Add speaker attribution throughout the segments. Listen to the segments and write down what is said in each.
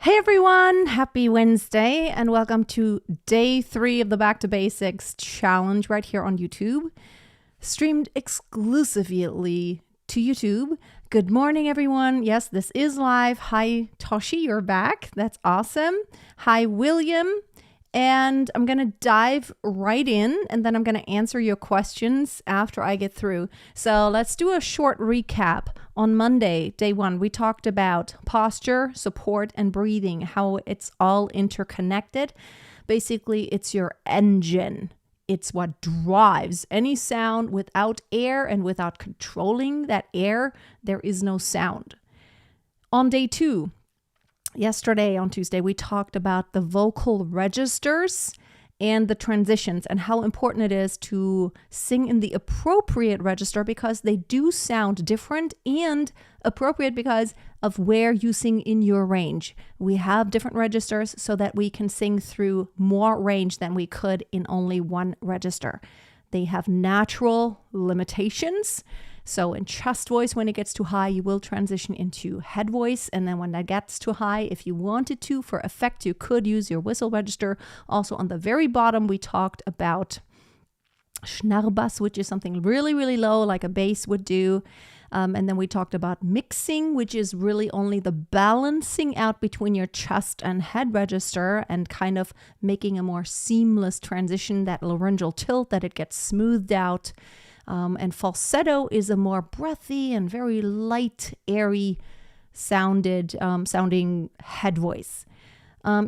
Speaker 1: Hey everyone, happy Wednesday and welcome to day 3 of the Back to Basics challenge right here on YouTube, streamed exclusively to YouTube. Good morning everyone. Yes, this is live. Hi Toshi, you're back. That's awesome. Hi William. And I'm going to dive right in and then I'm going to answer your questions after I get through. So let's do a short recap. On Monday, day 1, we talked about posture, support, and breathing, how it's all interconnected. Basically, it's your engine. It's what drives any sound. Without air and without controlling that air, there is no sound. On day 2, yesterday on Tuesday, we talked about the vocal registers and the transitions and how important it is to sing in the appropriate register because they do sound different and appropriate because of where you sing in your range. We have different registers so that we can sing through more range than we could in only one register. They have natural limitations. So in chest voice, when it gets too high, you will transition into head voice. And then when that gets too high, if you wanted to, for effect, you could use your whistle register. Also on the very bottom, we talked about Schnarrbass, which is something really, really low, like a bass would do. And then we talked about mixing, which is really only the balancing out between your chest and head register and kind of making a more seamless transition, that laryngeal tilt, that it gets smoothed out. And falsetto is a more breathy and very light, airy sounding head voice.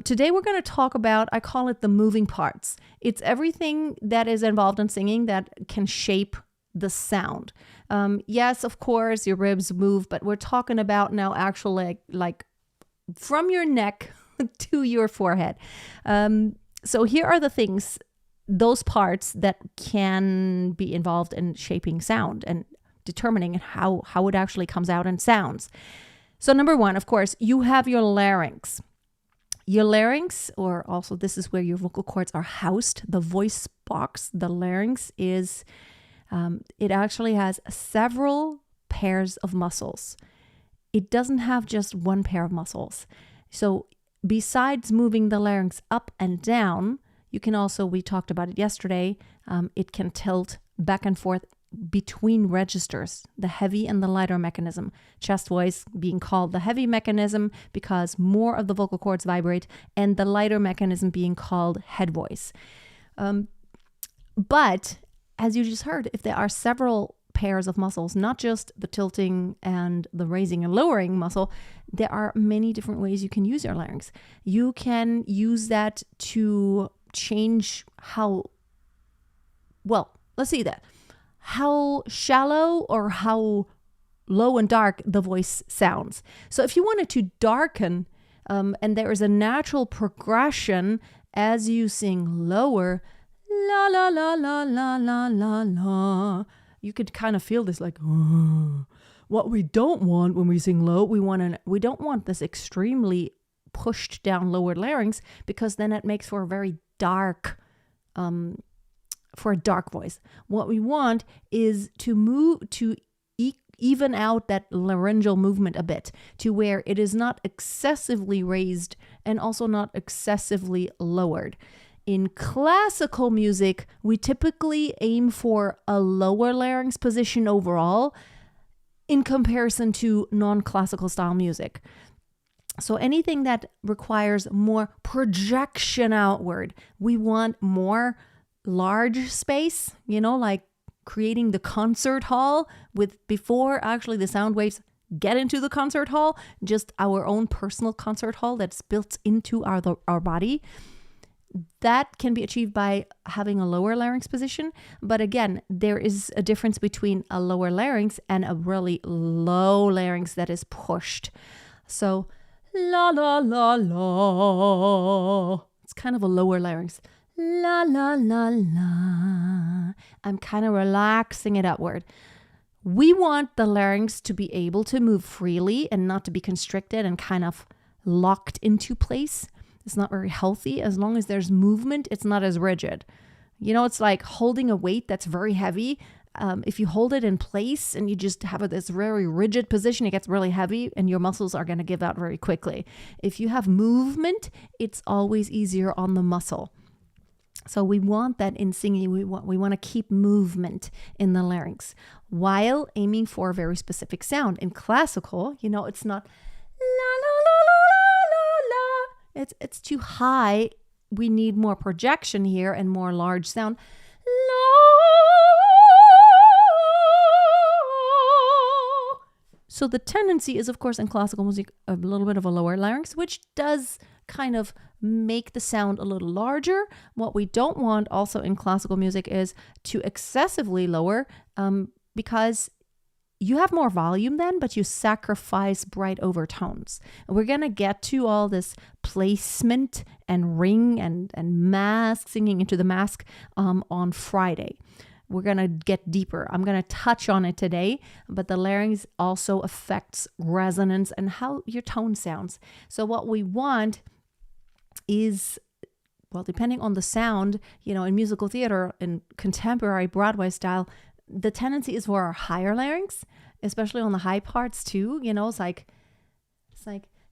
Speaker 1: Today we're going to talk about, I call it the moving parts. It's everything that is involved in singing that can shape the sound. Yes, of course, your ribs move, but we're talking about now actually like from your neck to your forehead. So here are the things, those parts that can be involved in shaping sound and determining how it actually comes out and sounds. So number 1, of course, you have your larynx. Your larynx, or also this is where your vocal cords are housed, the voice box. The larynx is, it actually has several pairs of muscles. It doesn't have just one pair of muscles. So besides moving the larynx up and down, you can also, we talked about it yesterday, it can tilt back and forth between registers, the heavy and the lighter mechanism. Chest voice being called the heavy mechanism because more of the vocal cords vibrate, and the lighter mechanism being called head voice. But as you just heard, if there are several pairs of muscles, not just the tilting and the raising and lowering muscle, there are many different ways you can use your larynx. You can use that to change how shallow or how low and dark the voice sounds. So if you wanted to darken, and there is a natural progression as you sing lower, la la la la la la la la, you could kind of feel this like, oh. What we don't want when we sing low, we don't want this extremely pushed down lower larynx, because then it makes for a very dark, for a dark voice. What we want is to move to even out that laryngeal movement a bit to where it is not excessively raised and also not excessively lowered. In classical music, we typically aim for a lower larynx position overall in comparison to non-classical style music. So anything that requires more projection outward, we want more large space, like creating the concert hall before actually the sound waves get into the concert hall, just our own personal concert hall that's built into our body. That can be achieved by having a lower larynx position. But again, there is a difference between a lower larynx and a really low larynx that is pushed. So la la la la. It's kind of a lower larynx. La la la la. I'm kind of relaxing it upward. We want the larynx to be able to move freely and not to be constricted and kind of locked into place. It's not very healthy. As long as there's movement, it's not as rigid. It's like holding a weight that's very heavy. if you hold it in place and you just have this very rigid position, it gets really heavy and your muscles are going to give out very quickly. If you have movement, it's always easier on the muscle. So we want that in singing. We want to keep movement in the larynx while aiming for a very specific sound. In classical, it's not la la la la la la. It's too high. We need more projection here and more large sound. So the tendency is, of course, in classical music, a little bit of a lower larynx, which does kind of make the sound a little larger. What we don't want also in classical music is to excessively lower, because you have more volume then, but you sacrifice bright overtones. And we're going to get to all this placement and ring and mask, singing into the mask on Friday. We're going to get deeper. I'm going to touch on it today, but the larynx also affects resonance and how your tone sounds. So what we want is, well, depending on the sound, in musical theater, in contemporary Broadway style, the tendency is for our higher larynx, especially on the high parts too. It's like,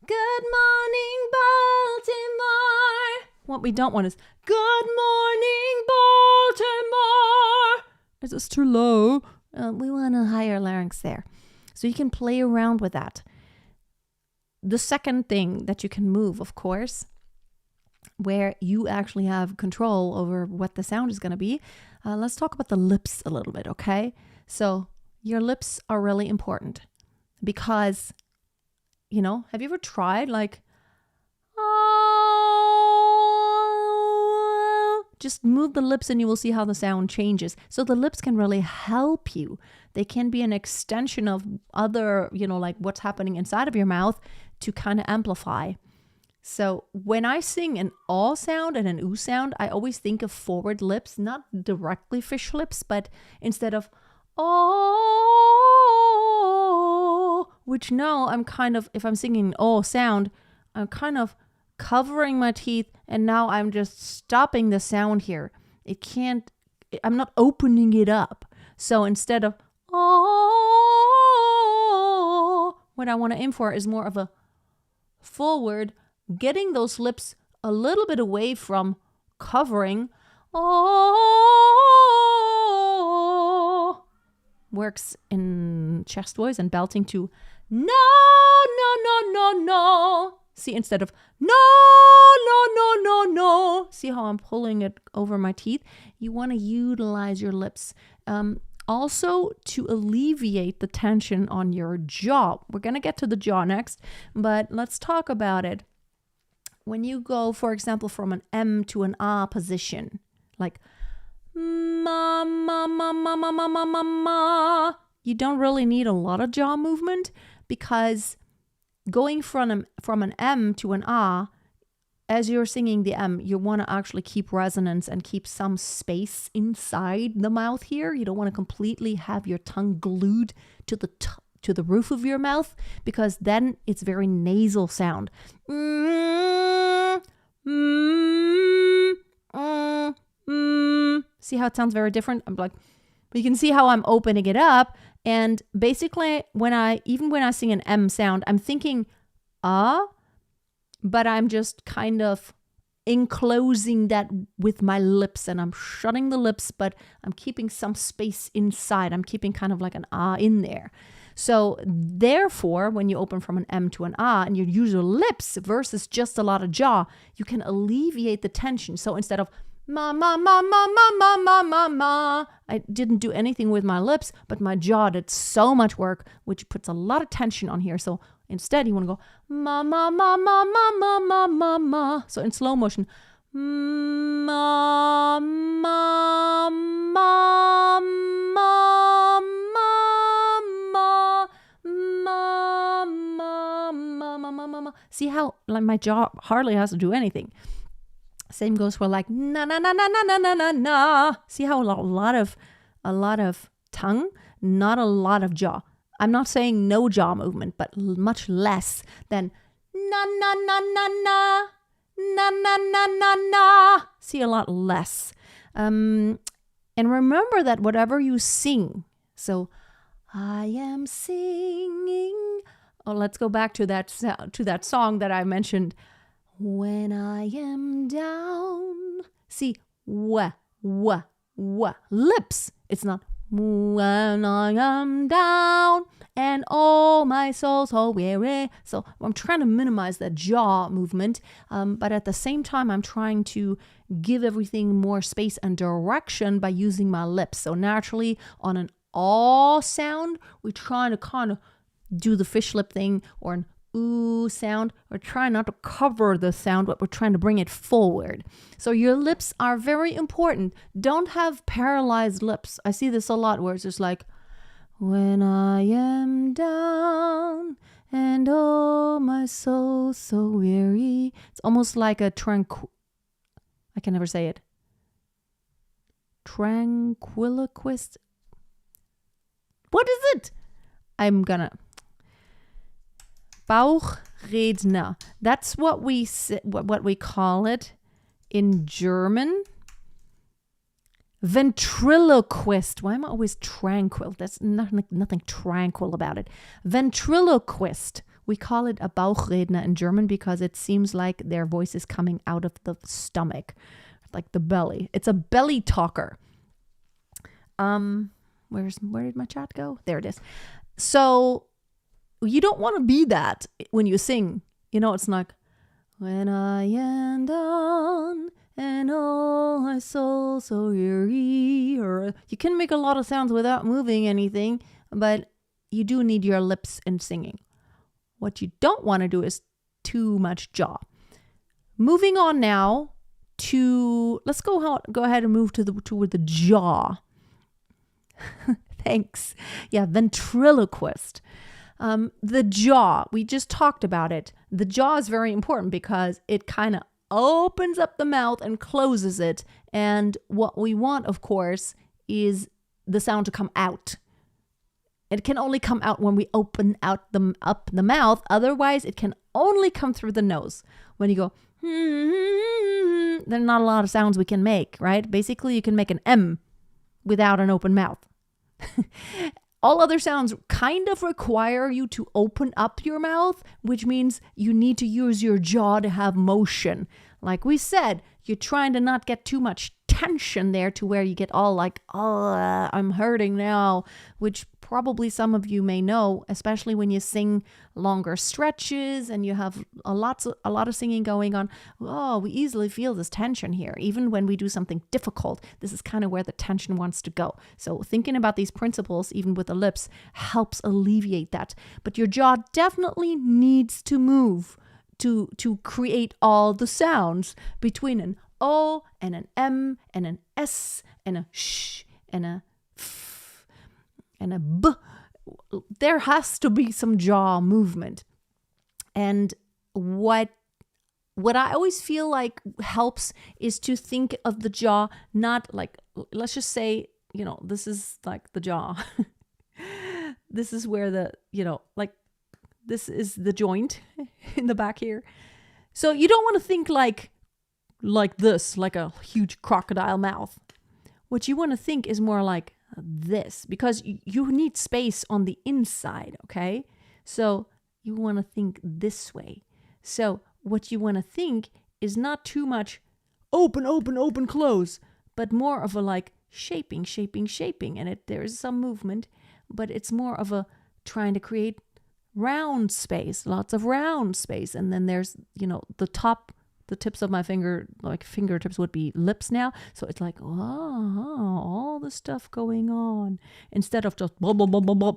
Speaker 1: good morning, Baltimore. What we don't want is, good morning, Baltimore. Is this too low? We want a higher larynx there. So you can play around with that. The second thing that you can move, of course, where you actually have control over what the sound is going to be. Let's talk about the lips a little bit, okay? So your lips are really important because, have you ever tried just move the lips and you will see how the sound changes. So the lips can really help you. They can be an extension of other, what's happening inside of your mouth to kind of amplify. So when I sing an aw sound and an oo sound, I always think of forward lips, not directly fish lips, but instead of oh, which now I'm kind of, if I'm singing an aw sound, I'm kind of covering my teeth and now I'm just stopping the sound here. I'm not opening it up. So instead of oh, what I want to aim for is more of a forward, getting those lips a little bit away from covering. Oh, works in chest voice and belting to no, no, no, no, no. See, instead of no, no, no, no, no. See how I'm pulling it over my teeth? You want to utilize your lips. Also to alleviate the tension on your jaw. We're going to get to the jaw next, but let's talk about it. When you go, for example, from an M to an A position, like ma, ma, ma, ma, ma, ma, ma, ma, ma, you don't really need a lot of jaw movement because going from an M to an A, as you're singing the M, you want to actually keep resonance and keep some space inside the mouth here. You don't want to completely have your tongue glued to the roof of your mouth because then it's very nasal sound. See how it sounds very different? But you can see how I'm opening it up. And basically, when I sing an M sound, I'm thinking but I'm just kind of enclosing that with my lips and I'm shutting the lips, but I'm keeping some space inside. I'm keeping kind of like an in there. So therefore, when you open from an M to an and you use your lips versus just a lot of jaw, you can alleviate the tension. So instead of ma, ma, ma, ma, ma, ma, ma, ma, ma, I didn't do anything with my lips, but my jaw did so much work, which puts a lot of tension on here. So instead, you want to go ma, ma, ma, ma, ma, ma, ma, ma, ma. So in slow motion, ma, ma, ma, ma, ma, ma, ma, ma, ma, ma, ma, ma. See how like my jaw hardly has to do anything. Same goes for like na na na na na na na na na. See how a lot of tongue, not a lot of jaw. I'm not saying no jaw movement, but much less than na na na na na na na na na na. See a lot less. And remember that whatever you sing, so I am singing. Oh, let's go back to that song that I mentioned. When I am down. See, wa. Lips. It's not when I am down and oh my soul so weary. So I'm trying to minimize that jaw movement, but at the same time I'm trying to give everything more space and direction by using my lips. So naturally on an ah sound, we're trying to kind of do the fish lip thing, or an ooh sound. We're trying not to cover the sound, but we're trying to bring it forward. So your lips are very important. Don't have paralyzed lips. I see this a lot where it's just like, when I am down and oh my soul so weary. It's almost like a I can never say it. Tranquiloquist. What is it? I'm gonna Bauchredner. That's what we call it in German. Ventriloquist. Why am I always tranquil? That's nothing tranquil about it. Ventriloquist. We call it a Bauchredner in German because it seems like their voice is coming out of the stomach, like the belly. It's a belly talker. Where did my chat go? There it is. So you don't want to be that when you sing. You know, it's like, when I am down and oh my soul so weary. Or you can make a lot of sounds without moving anything, but you do need your lips in singing. What you don't want to do is too much jaw. Moving on now to, let's go ahead and move toward the jaw. Thanks. Yeah, ventriloquist. The jaw, we just talked about it. The jaw is very important because it kind of opens up the mouth and closes it. And what we want, of course, is the sound to come out. It can only come out when we open up the mouth. Otherwise, it can only come through the nose. When you go, there are not a lot of sounds we can make, right? Basically, you can make an M without an open mouth. All other sounds kind of require you to open up your mouth, which means you need to use your jaw to have motion. Like we said, you're trying to not get too much tension there to where you get all like, oh, I'm hurting now, which probably some of you may know, especially when you sing longer stretches and you have a lot of singing going on. Oh, we easily feel this tension here. Even when we do something difficult, this is kind of where the tension wants to go. So thinking about these principles, even with the lips, helps alleviate that. But your jaw definitely needs to move to create all the sounds between an O and an M and an S and a sh and a f and a b. There has to be some jaw movement. And what I always feel like helps is to think of the jaw not like, let's just say, this is like the jaw. This is where this is the joint in the back here. So you don't want to think like this, like a huge crocodile mouth. What you want to think is more like this, because you need space on the inside, okay? So you want to think this way. So what you want to think is not too much open, close, but more of a like shaping. And there is some movement, but it's more of a trying to create round space, lots of round space. And then there's, the tips of my fingertips would be lips now. So it's like, all the stuff going on instead of just blah, blah, blah, blah, blah.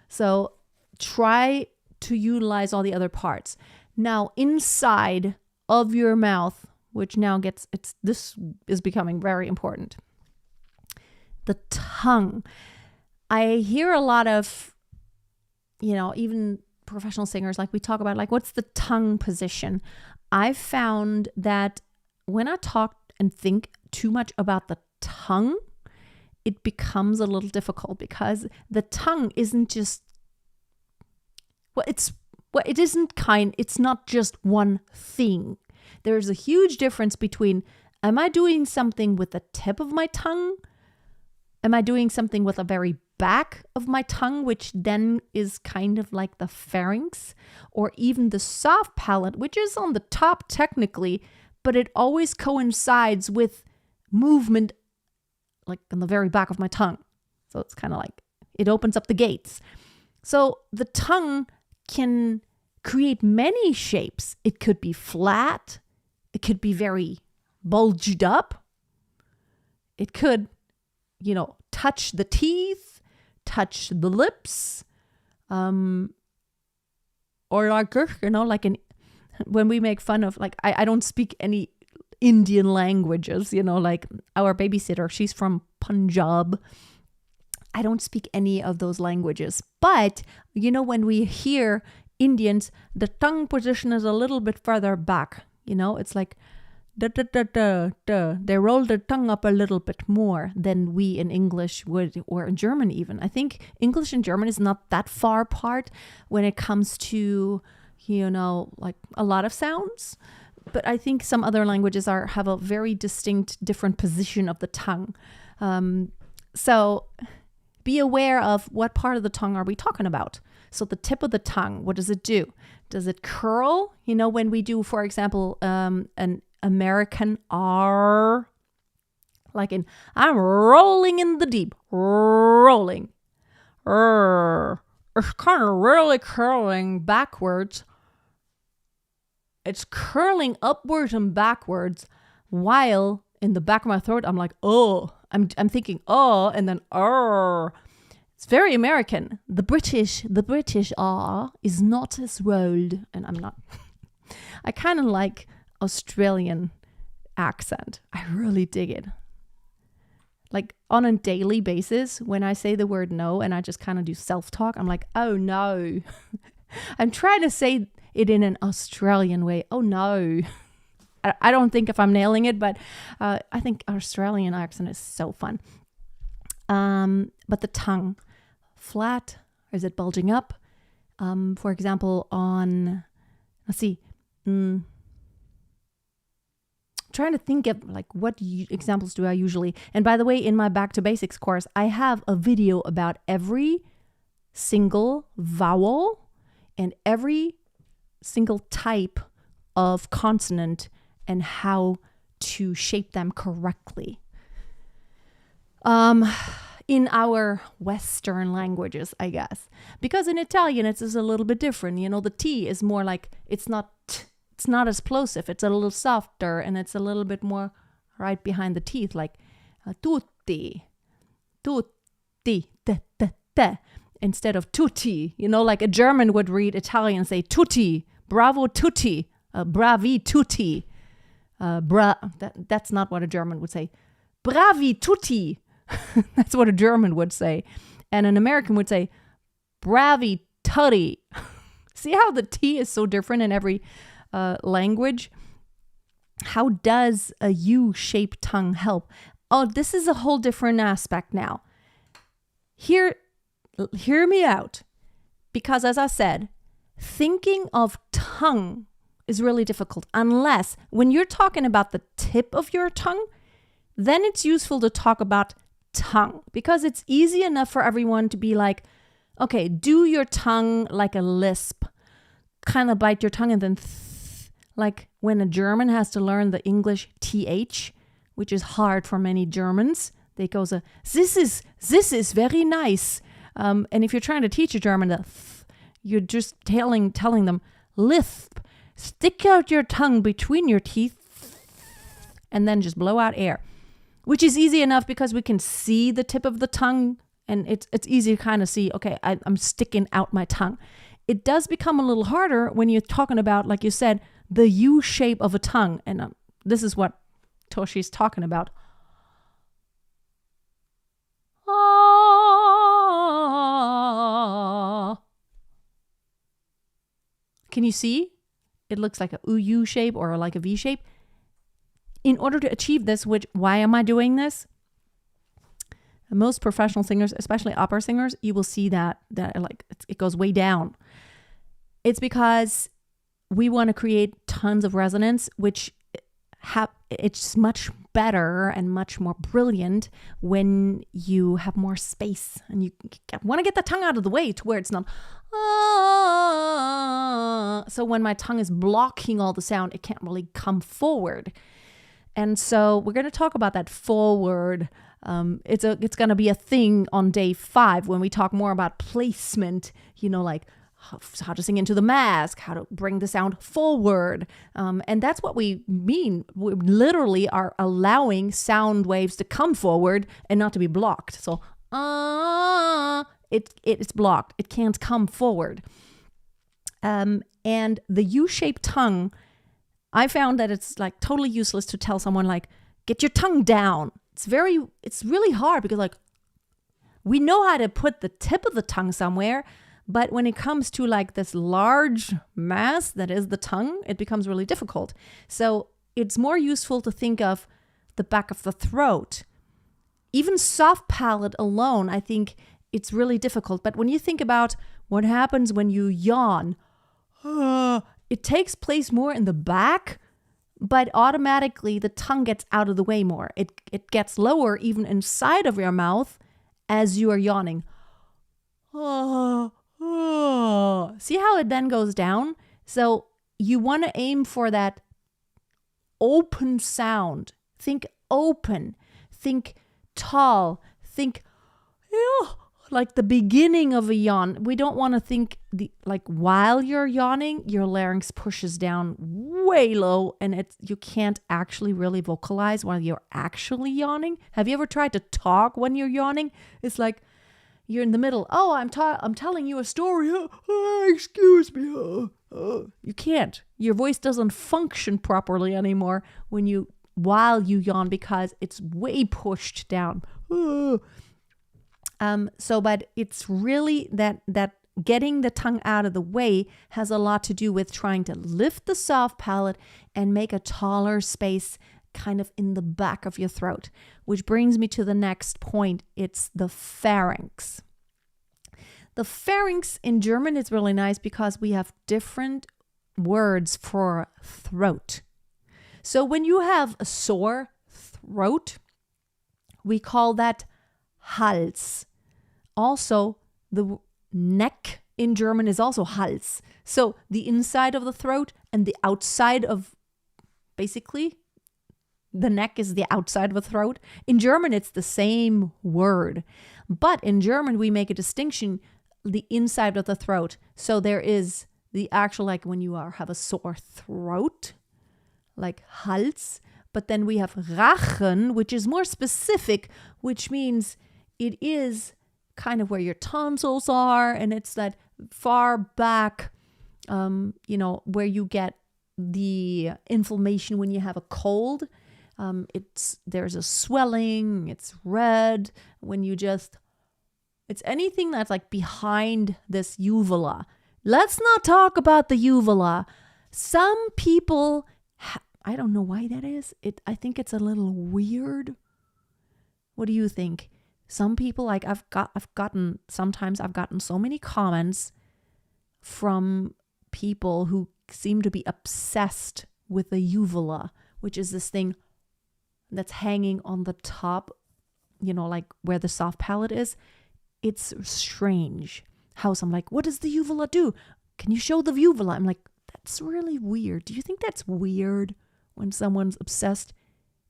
Speaker 1: So try to utilize all the other parts. Now, inside of your mouth, which now this is becoming very important. The tongue. I hear a lot of, even professional singers, like we talk about, like, what's the tongue position? I've found that when I talk and think too much about the tongue, it becomes a little difficult because the tongue isn't just, it's not just one thing. There's a huge difference between, am I doing something with the tip of my tongue Am I doing something with the very back of my tongue, which then is kind of like the pharynx, or even the soft palate, which is on the top technically, but it always coincides with movement like on the very back of my tongue. So it's kind of like it opens up the gates. So the tongue can create many shapes. It could be flat. It could be very bulged up. It could, touch the teeth, touch the lips, or like when we make fun of, like, I don't speak any Indian languages, like our babysitter, she's from Punjab. I don't speak any of those languages. But, when we hear Indians, the tongue position is a little bit further back. It's like, da, da, da, da, da. They roll their tongue up a little bit more than we in English would, or in German even. I think English and German is not that far apart when it comes to, like a lot of sounds. But I think some other languages have a very distinct, different position of the tongue. So be aware of what part of the tongue are we talking about. So the tip of the tongue, what does it do? Does it curl? When we do, for example, an American R, like in, I'm rolling in the deep, rolling. It's kind of really curling backwards. It's curling upwards and backwards, while in the back of my throat, I'm like, oh, I'm thinking, oh, and then, It's very American. The British R is not as rolled, and I'm not. I kind of like Australian accent. I really dig it. Like on a daily basis, when I say the word no and I just kind of do self-talk, I'm like, oh no. I'm trying to say it in an Australian way. Oh no. I don't think if I'm nailing it, but I think Australian accent is so fun. But the tongue, flat, or is it bulging up? For example, let's see. Trying to think of like what examples do I usually, and by the way, in my Back to Basics course, I have a video about every single vowel and every single type of consonant and how to shape them correctly. In our Western languages, I guess, because in Italian it's just a little bit different. The T is more like, it's not as plosive. It's a little softer and it's a little bit more right behind the teeth, like tutti, te, te, instead of tutti. Like a German would read Italian and say tutti, bravo tutti, bravi tutti. That's not what a German would say. Bravi tutti. That's what a German would say. And an American would say bravi tutti. See how the T is so different in every language? How does a U-shaped tongue help? Oh, this is a whole different aspect now. Hear me out. Because as I said, thinking of tongue is really difficult unless when you're talking about the tip of your tongue, then it's useful to talk about tongue, because it's easy enough for everyone to be like, okay, do your tongue like a lisp, kind of bite your tongue and then like when a German has to learn the English TH, which is hard for many Germans. They go, this is very nice. And if you're trying to teach a German, you're just telling them, lisp, stick out your tongue between your teeth and then just blow out air, which is easy enough because we can see the tip of the tongue and it's easy to kind of see, okay, I'm sticking out my tongue. It does become a little harder when you're talking about, like you said, the U shape of a tongue. And this is what Toshi's talking about. Can you see? It looks like a U shape or like a V shape. In order to achieve this, why am I doing this? Most professional singers, especially opera singers, you will see that like it goes way down. It's because we want to create tons of resonance, which it's much better and much more brilliant when you have more space and you want to get the tongue out of the way to where it's not. So when my tongue is blocking all the sound, it can't really come forward. And so we're going to talk about that forward. It's going to be a thing on day 5 when we talk more about placement, like how to sing into the mask, how to bring the sound forward. And that's what we mean. We literally are allowing sound waves to come forward and not to be blocked. So it's blocked. It can't come forward. And the U-shaped tongue, I found that it's like totally useless to tell someone like, get your tongue down. It's really hard because like we know how to put the tip of the tongue somewhere, but when it comes to like this large mass that is the tongue, it becomes really difficult. So it's more useful to think of the back of the throat. Even soft palate alone, I think it's really difficult. But when you think about what happens when you yawn, it takes place more in the back, but automatically the tongue gets out of the way more. It gets lower even inside of your mouth as you are yawning. See how it then goes down? So you want to aim for that open sound. Think open. Think tall. Think like the beginning of a yawn. We don't want to think like while you're yawning, your larynx pushes down way low and you can't actually really vocalize while you're actually yawning. Have you ever tried to talk when you're yawning? It's like you're in the middle. Oh, I'm telling you a story. Excuse me. You can't. Your voice doesn't function properly anymore while you yawn because it's way pushed down. But it's really that getting the tongue out of the way has a lot to do with trying to lift the soft palate and make a taller space kind of in the back of your throat, which brings me to the next point. It's the pharynx. The pharynx in German is really nice because we have different words for throat. So when you have a sore throat, we call that Hals. Also, the neck in German is also Hals. So the inside of the throat and the outside of, basically, the neck is the outside of the throat. In German, it's the same word. But in German, we make a distinction, the inside of the throat. So there is the actual, like when you have a sore throat, like Hals. But then we have Rachen, which is more specific, which means it is kind of where your tonsils are, and it's that far back, where you get the inflammation when you have a cold. There's a swelling, it's red, it's anything that's like behind this uvula. Let's not talk about the uvula. Some people, I don't know why that is. I think it's a little weird. What do you think? Some people, like I've gotten so many comments from people who seem to be obsessed with the uvula, which is this thing that's hanging on the top, like where the soft palate is. It's strange how I'm like, what does the uvula do? Can you show the uvula? I'm like, that's really weird. Do you think that's weird when someone's obsessed?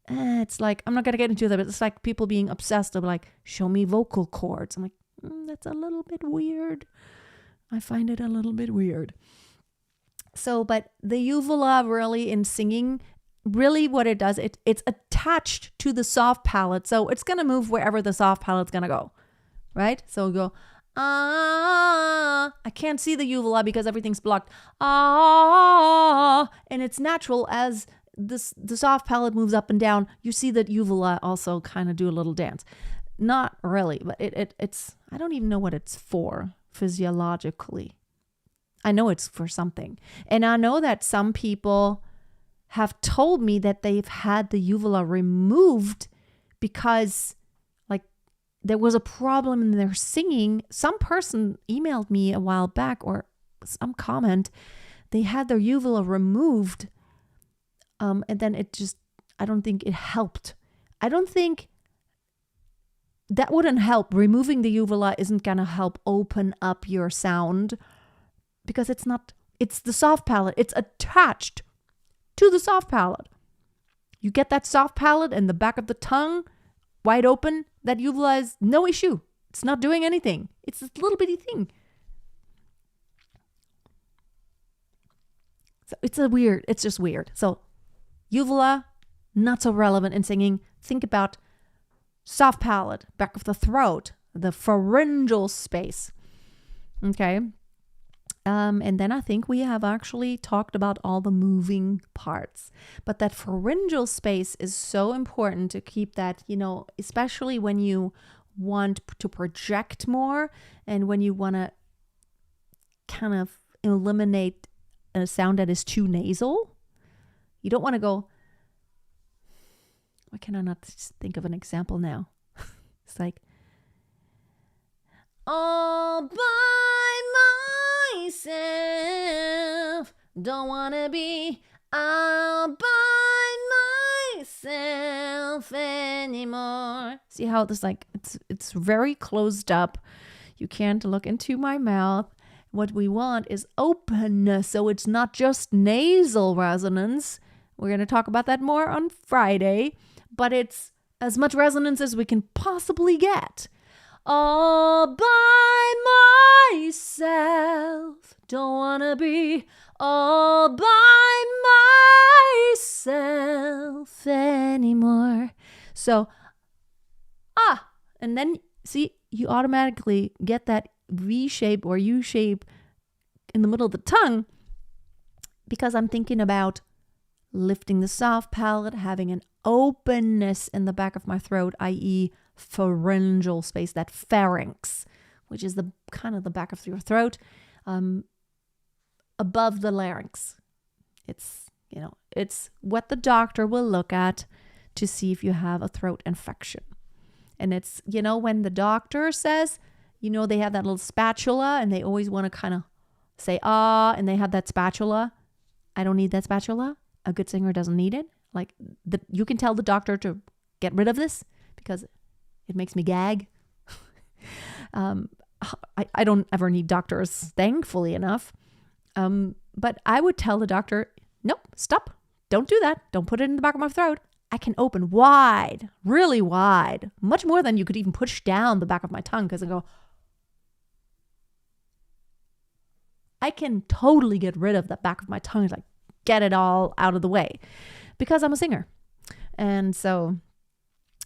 Speaker 1: It's like, I'm not going to get into that, but it's like people being obsessed of like, show me vocal cords. I'm like, that's a little bit weird. I find it a little bit weird. So, but the uvula really in singing, really what it does, it's attached to the soft palate. So it's going to move wherever the soft palate's going to go, right? So go, I can't see the uvula because everything's blocked. And it's natural as the soft palate moves up and down. You see that uvula also kind of do a little dance. Not really, but it's, I don't even know what it's for physiologically. I know it's for something. And I know that some people have told me that they've had the uvula removed because like there was a problem in their singing. Some person emailed me a while back or some comment. They had their uvula removed. And then it just, I don't think it helped. I don't think that wouldn't help. Removing the uvula isn't going to help open up your sound because it's the soft palate. It's attached to the soft palate. You get that soft palate and the back of the tongue wide open, that uvula is no issue. It's not doing anything. It's this little bitty thing. So it's just weird. So uvula, not so relevant in singing. Think about soft palate, back of the throat, the pharyngeal space. Okay. And then I think we have actually talked about all the moving parts. But that pharyngeal space is so important to keep that, especially when you want to project more and when you want to kind of eliminate a sound that is too nasal. You don't want to go, why can I not think of an example now? It's like, all by myself, don't want to be all by myself anymore. See how this it's very closed up. You can't look into my mouth. What we want is openness, so it's not just nasal resonance. We're going to talk about that more on Friday, but it's as much resonance as we can possibly get. All by myself, don't wanna be all by myself anymore. So, and then see, you automatically get that V shape or U shape in the middle of the tongue because I'm thinking about lifting the soft palate, having an openness in the back of my throat, i.e. pharyngeal space, that pharynx, which is the kind of the back of your throat, above the larynx. It's what the doctor will look at to see if you have a throat infection. And it's, when the doctor says, they have that little spatula and they always want to kind of say, and they have that spatula. I don't need that spatula. A good singer doesn't need it. Like, you can tell the doctor to get rid of this because it makes me gag. I don't ever need doctors, thankfully enough. But I would tell the doctor, nope, stop. Don't do that. Don't put it in the back of my throat. I can open wide, really wide, much more than you could even push down the back of my tongue because I go, I can totally get rid of the back of my tongue, like get it all out of the way because I'm a singer. And so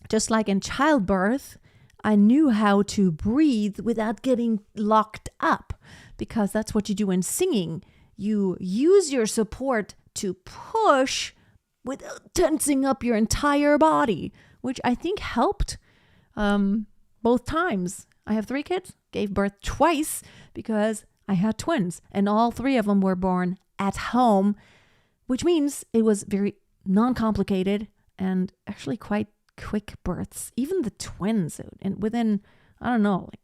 Speaker 1: just like in childbirth, I knew how to breathe without getting locked up because that's what you do in singing. You use your support to push without tensing up your entire body, which I think helped both times. I have 3 kids, gave birth twice because I had twins, and all 3 of them were born at home, which means it was very non-complicated and actually quite quick births. Even the twins, and within, I don't know, like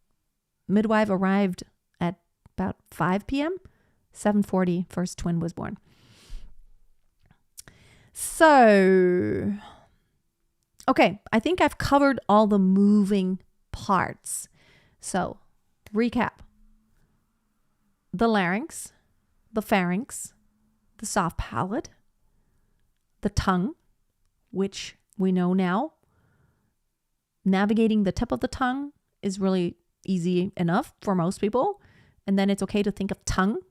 Speaker 1: midwife arrived at about 5 p.m., 7:40, first twin was born. So, okay, I think I've covered all the moving parts. So, recap. The larynx, the pharynx, the soft palate, the tongue, which we know now. Navigating the tip of the tongue is really easy enough for most people. And then it's okay to think of tongue.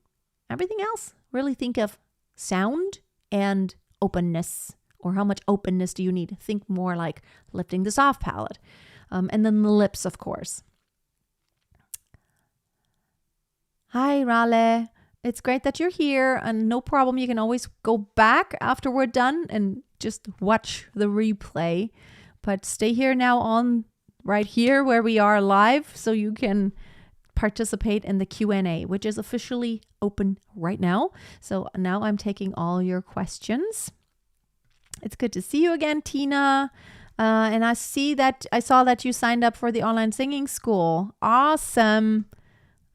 Speaker 1: Everything else, really think of sound and openness, or how much openness do you need? Think more like lifting the soft palate. And then the lips, of course. Hi, Rale. It's great that you're here, and no problem. You can always go back after we're done and just watch the replay. But stay here now on right here where we are live so you can participate in the Q&A, which is officially open right now. So now I'm taking all your questions. It's good to see you again, Tina. And I saw that you signed up for the online singing school. Awesome.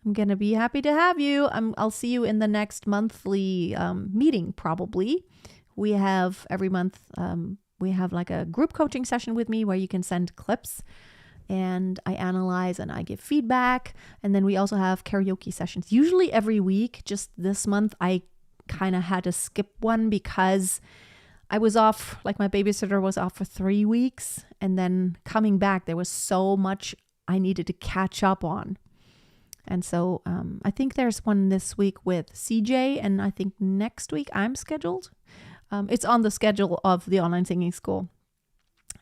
Speaker 1: I'm going to be happy to have you. I'll see you in the next monthly meeting, probably. We have every month we have like a group coaching session with me where you can send clips and I analyze and I give feedback. And then we also have karaoke sessions, usually every week. Just this month, I kind of had to skip one because I was off, like my babysitter was off for 3 weeks. And then coming back, there was so much I needed to catch up on. And so I think there's one this week with CJ, and I think next week I'm scheduled. It's on the schedule of the online singing school.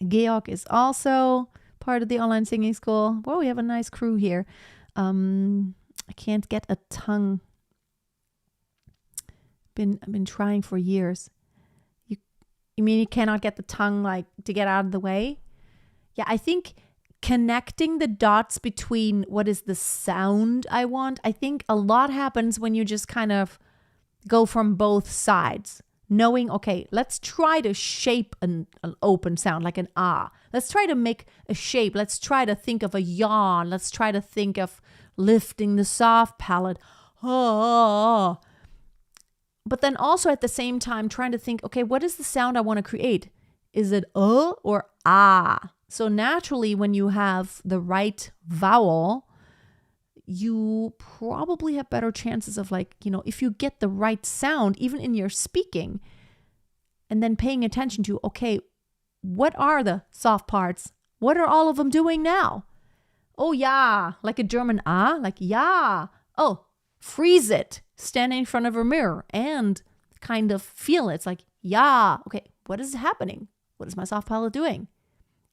Speaker 1: Georg is also part of the online singing school. Well, we have a nice crew here. I can't get a tongue. I've been trying for years. You mean you cannot get the tongue like to get out of the way? Yeah, I think connecting the dots between what is the sound I want, I think a lot happens when you just kind of go from both sides. Knowing, okay, let's try to shape an open sound like an ah. Let's try to make a shape. Let's try to think of a yawn. Let's try to think of lifting the soft palate. Oh. But then also at the same time trying to think, okay, what is the sound I want to create? Is it or ah? So naturally, when you have the right vowel, you probably have better chances of if you get the right sound, even in your speaking, and then paying attention to, okay, what are the soft parts? What are all of them doing now? Oh, yeah, like a German ah, like yeah. Oh, freeze it, standing in front of a mirror and kind of feel it. It's like, yeah, okay, what is happening? What is my soft palate doing?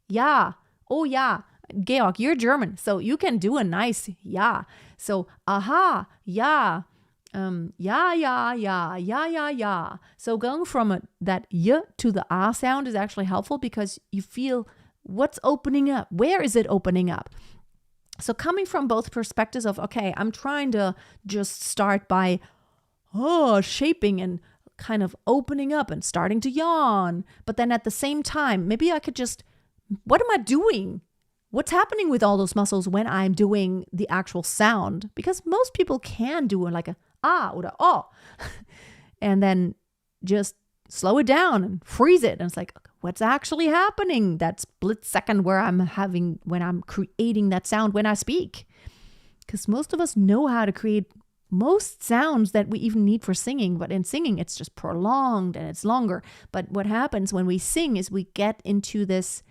Speaker 1: Yeah, oh, yeah. Georg, you're German, so you can do a nice yeah. So, aha, yeah, yeah. So going from that y to the ah sound is actually helpful because you feel what's opening up. Where is it opening up? So coming from both perspectives of, okay, I'm trying to just start by shaping and kind of opening up and starting to yawn. But then at the same time, maybe I could just, what am I doing? What's happening with all those muscles when I'm doing the actual sound? Because most people can do like a ah or a oh. And then just slow it down and freeze it. And it's like, what's actually happening? That split second when I'm creating that sound when I speak. Because most of us know how to create most sounds that we even need for singing. But in singing, it's just prolonged and it's longer. But what happens when we sing is we get into this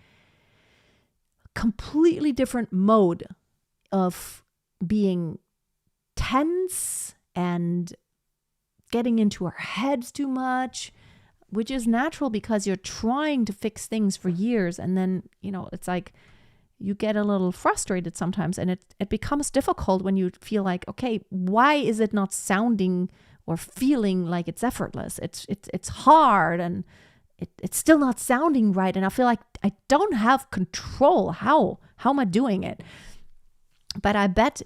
Speaker 1: completely different mode of being tense and getting into our heads too much, which is natural because you're trying to fix things for years. And then, it's like you get a little frustrated sometimes, and it becomes difficult when you feel like, okay, why is it not sounding or feeling like it's effortless? It's hard and it's still not sounding right. And I feel like I don't have control. How am I doing it? But I bet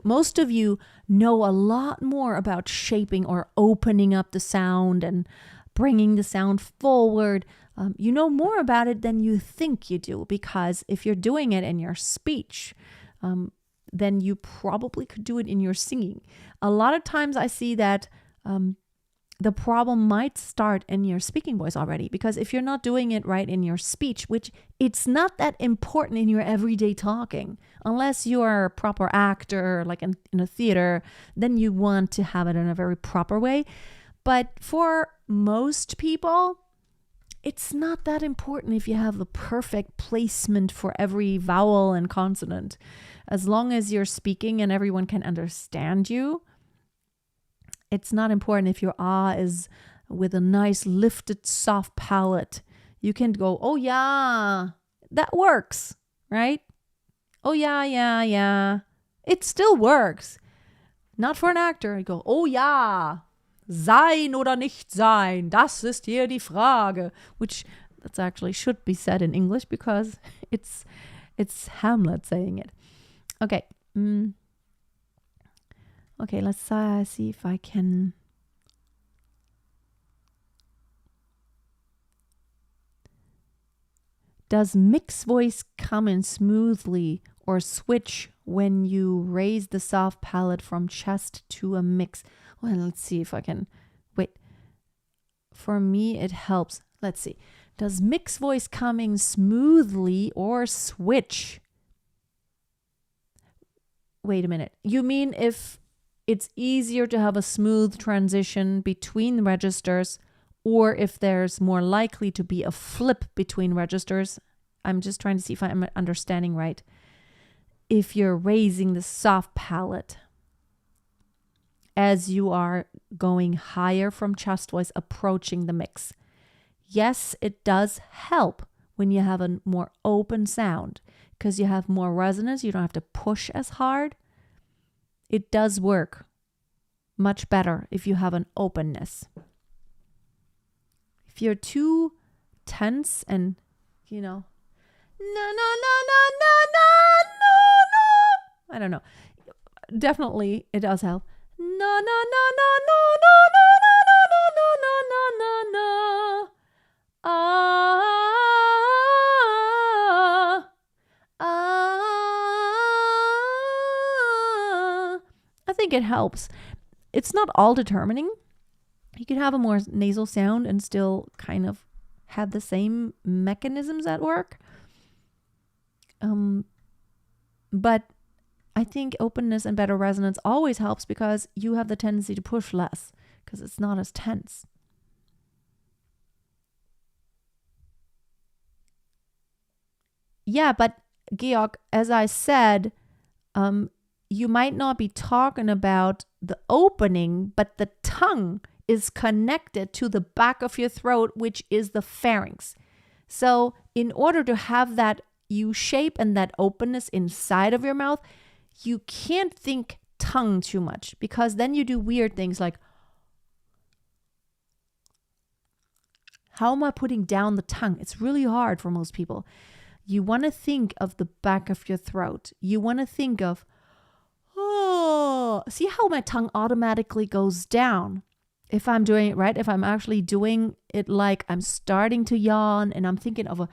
Speaker 1: most of you know a lot more about shaping or opening up the sound and bringing the sound forward. You know more about it than you think you do, because if you're doing it in your speech, then you probably could do it in your singing. A lot of times I see that the problem might start in your speaking voice already, because if you're not doing it right in your speech, which it's not that important in your everyday talking, unless you are a proper actor, like in a theater, then you want to have it in a very proper way. But for most people, it's not that important if you have the perfect placement for every vowel and consonant. As long as you're speaking and everyone can understand you, it's not important if your ah is with a nice lifted soft palate. You can go, oh yeah, that works, right? Oh yeah. It still works. Not for an actor. I go, oh yeah, sein oder nicht sein, das ist hier die Frage. Which that's actually should be said in English because it's Hamlet saying it. Okay. Okay, let's see if I can. Does mixed voice come in smoothly or switch when you raise the soft palate from chest to a mix? Well, let's see if I can. Wait. For me, it helps. Let's see. Does mixed voice coming smoothly or switch? Wait a minute. You mean if it's easier to have a smooth transition between registers, or if there's more likely to be a flip between registers? I'm just trying to see if I'm understanding right. If you're raising the soft palate as you are going higher from chest voice, approaching the mix. Yes, it does help when you have a more open sound because you have more resonance. You don't have to push as hard. It does work much better if you have an openness. If you're too tense and, no, no, no, no, no, no, no, I don't know. Definitely, it does help. No, no, no, no, no, no, no, no, no, no, no, no, no. I think it helps. It's not all determining. You can have a more nasal sound and still kind of have the same mechanisms at work. But I think openness and better resonance always helps because you have the tendency to push less because it's not as tense. Yeah, but Georg, as I said, you might not be talking about the opening, but the tongue is connected to the back of your throat, which is the pharynx. So in order to have that U shape and that openness inside of your mouth, you can't think tongue too much because then you do weird things like, how am I putting down the tongue? It's really hard for most people. You want to think of the back of your throat. You want to think of, oh, see how my tongue automatically goes down if I'm doing it right, if I'm actually doing it like I'm starting to yawn and I'm thinking of a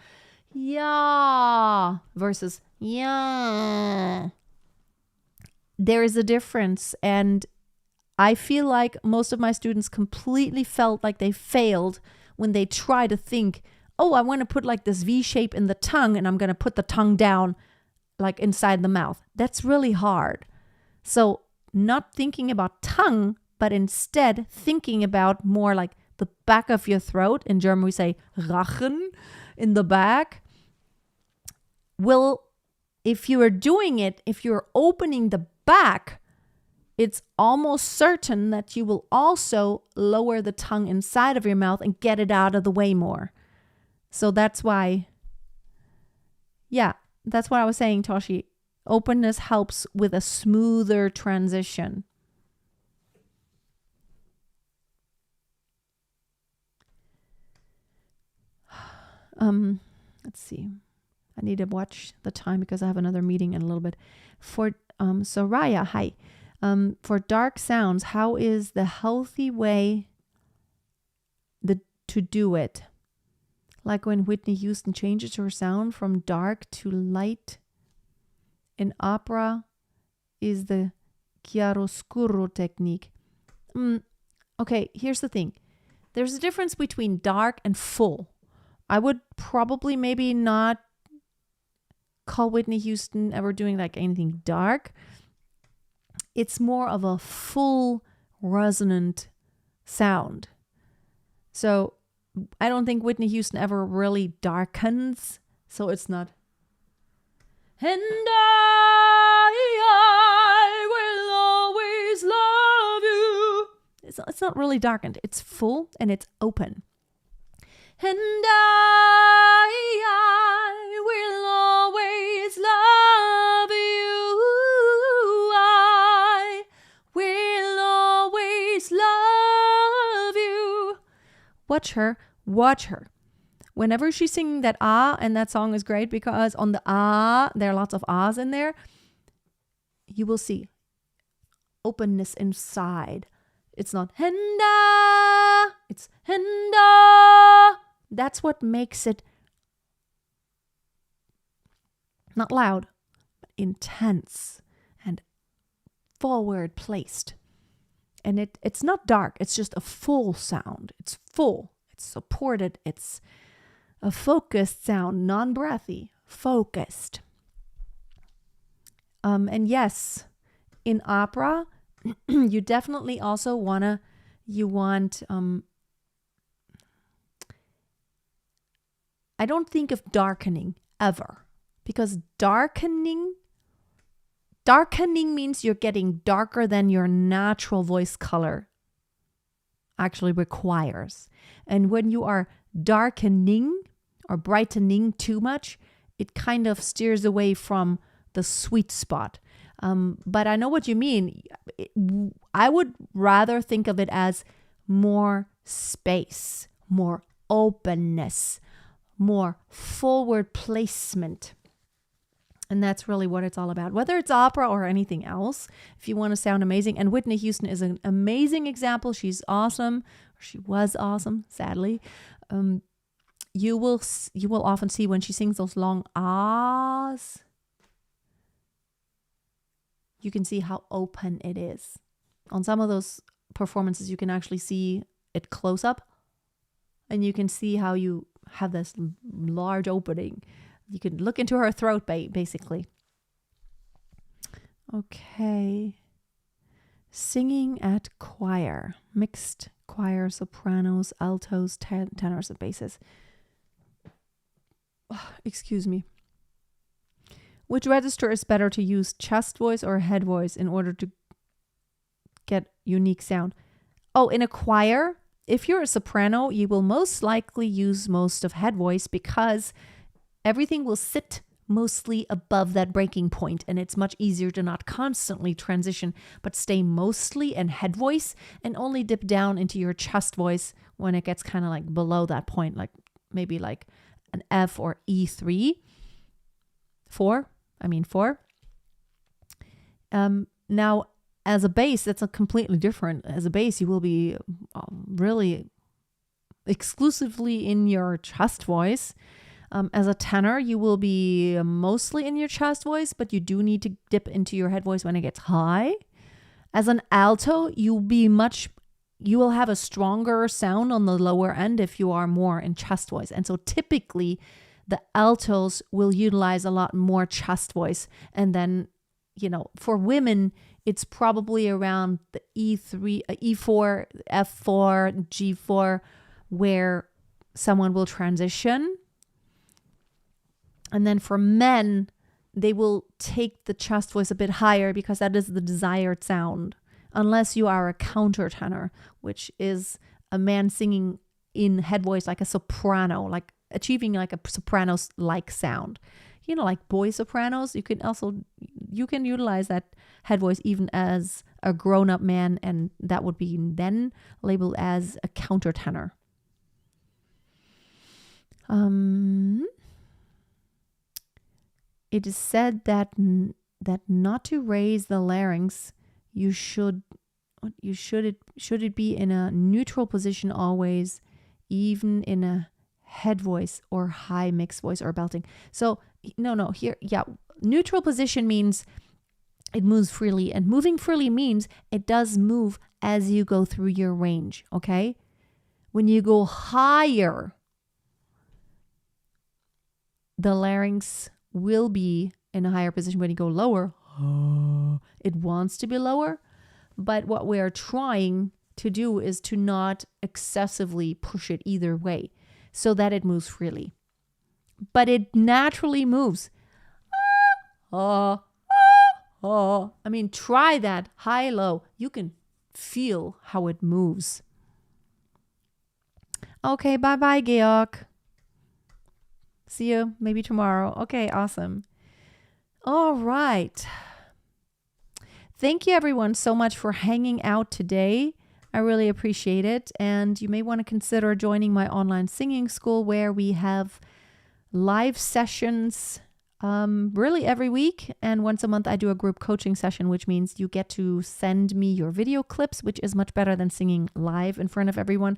Speaker 1: yeah versus yeah. There is a difference, and I feel like most of my students completely felt like they failed when they try to think, oh, I want to put like this V shape in the tongue and I'm going to put the tongue down like inside the mouth. That's really hard. So not thinking about tongue, but instead thinking about more like the back of your throat. In German, we say Rachen, in the back. Will, if you are doing it, if you're opening the back, it's almost certain that you will also lower the tongue inside of your mouth and get it out of the way more. So that's why, that's what I was saying, Toshi. Openness helps with a smoother transition. Let's see. I need to watch the time because I have another meeting in a little bit. For Soraya, hi. For dark sounds, how is the healthy way to do it? Like when Whitney Houston changes her sound from dark to light. In opera is the chiaroscuro technique. Okay, here's the thing. There's a difference between dark and full. I would probably maybe not call Whitney Houston ever doing like anything dark. It's more of a full resonant sound. So I don't think Whitney Houston ever really darkens. So it's not. And I will always love you. It's not really darkened. It's full and it's open. And I will always love you. I will always love you. Watch her. Whenever she's singing that ah, and that song is great because on the ah, there are lots of ahs in there, you will see openness inside. It's not henda, it's henda. That's what makes it not loud, but intense and forward placed. And it's not dark, it's just a full sound. It's full, it's supported, it's A focused sound, non-breathy, focused. And yes, in opera, you definitely also want I don't think of darkening ever, because darkening means you're getting darker than your natural voice color actually requires. And when you are darkening or brightening too much, it kind of steers away from the sweet spot. But I know what you mean. I would rather think of it as more space, more openness, more forward placement. And that's really what it's all about, whether it's opera or anything else. If you want to sound amazing, and Whitney Houston is an amazing example. She's awesome. She was awesome, sadly. You will often see when she sings those long ahs, you can see how open it is. On some of those performances, you can actually see it close up, and you can see how you have this large opening. You can look into her throat, basically. Okay. Singing at choir. Mixed choir, sopranos, altos, tenors, and basses. Excuse me. Which register is better to use, chest voice or head voice, in order to get unique sound? Oh, in a choir, if you're a soprano, you will most likely use most of head voice, because everything will sit mostly above that breaking point, and it's much easier to not constantly transition, but stay mostly in head voice and only dip down into your chest voice when it gets kind of like below that point, like maybe like an F or E3. Four. Now, as a bass, that's a completely different. As a bass, you will be really exclusively in your chest voice. As a tenor, you will be mostly in your chest voice, but you do need to dip into your head voice when it gets high. As an alto, you will have a stronger sound on the lower end if you are more in chest voice. And so typically the altos will utilize a lot more chest voice. And then, for women, it's probably around the E3, E4, F4, G4, where someone will transition. And then for men, they will take the chest voice a bit higher, because that is the desired sound. Unless you are a countertenor, which is a man singing in head voice like a soprano, like achieving like a soprano-like sound. Like boy sopranos, you can utilize that head voice even as a grown-up man, and that would be then labeled as a countertenor. It is said that not to raise the larynx, should it be in a neutral position always, even in a head voice or high mixed voice or belting. So neutral position means it moves freely, and moving freely means it does move as you go through your range. Okay, when you go higher, the larynx will be in a higher position. When you go lower, it wants to be lower. But what we are trying to do is to not excessively push it either way, so that it moves freely. But it naturally moves. Try that high, low. You can feel how it moves. Okay, bye-bye, Georg. See you maybe tomorrow. Okay, awesome. All right. Thank you, everyone, so much for hanging out today. I really appreciate it. And you may want to consider joining my online singing school, where we have live sessions really every week. And once a month, I do a group coaching session, which means you get to send me your video clips, which is much better than singing live in front of everyone.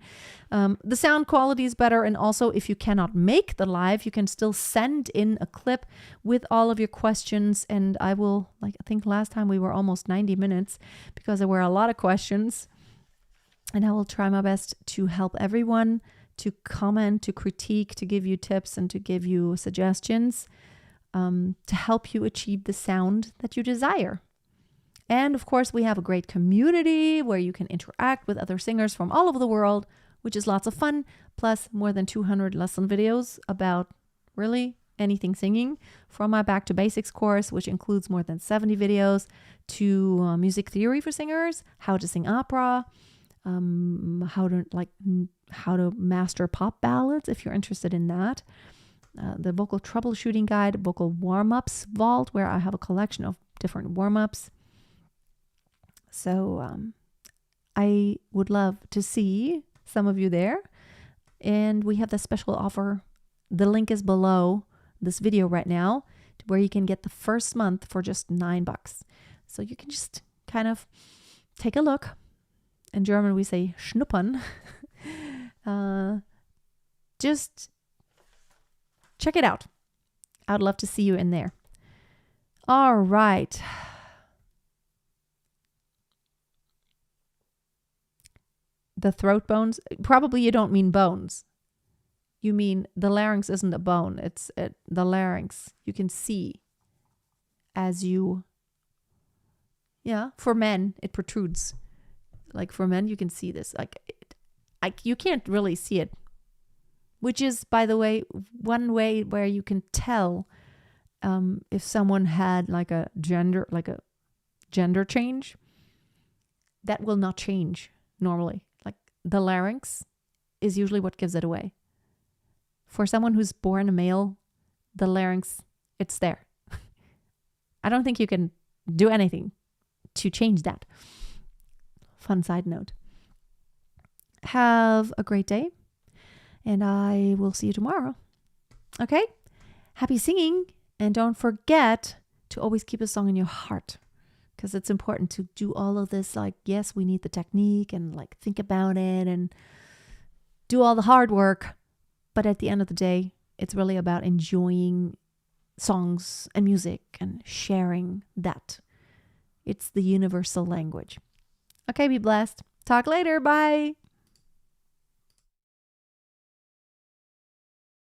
Speaker 1: The sound quality is better. And also, if you cannot make the live, you can still send in a clip with all of your questions. And I will, I think last time we were almost 90 minutes because there were a lot of questions. And I will try my best to help everyone to comment, to critique, to give you tips, and to give you suggestions to help you achieve the sound that you desire. And of course, we have a great community where you can interact with other singers from all over the world, which is lots of fun, plus more than 200 lesson videos about really anything singing, from my Back to Basics course, which includes more than 70 videos, to music theory for singers, how to sing opera, how to master pop ballads if you're interested in that. The vocal troubleshooting guide, vocal warm-ups vault, where I have a collection of different warm-ups. So I would love to see some of you there. And we have the special offer. The link is below this video right now, where you can get the first month for just $9. So you can just kind of take a look. In German, we say schnuppern. Just check it out. I'd love to see you in there. All right. The throat bones. Probably you don't mean bones. You mean the larynx isn't a bone. It's the larynx. You can see as you, for men, it protrudes. Like for men, you can see this. You can't really see it. Which is, by the way, one way where you can tell if someone had like a gender change. That will not change normally. Like the larynx is usually what gives it away. For someone who's born a male, the larynx, it's there. I don't think you can do anything to change that. Fun side note. Have a great day, and I will see you tomorrow. Okay? Happy singing, and don't forget to always keep a song in your heart, because it's important to do all of this. Like, yes, we need the technique and like think about it and do all the hard work. But at the end of the day, it's really about enjoying songs and music and sharing that. It's the universal language. Okay, be blessed. Talk later. Bye.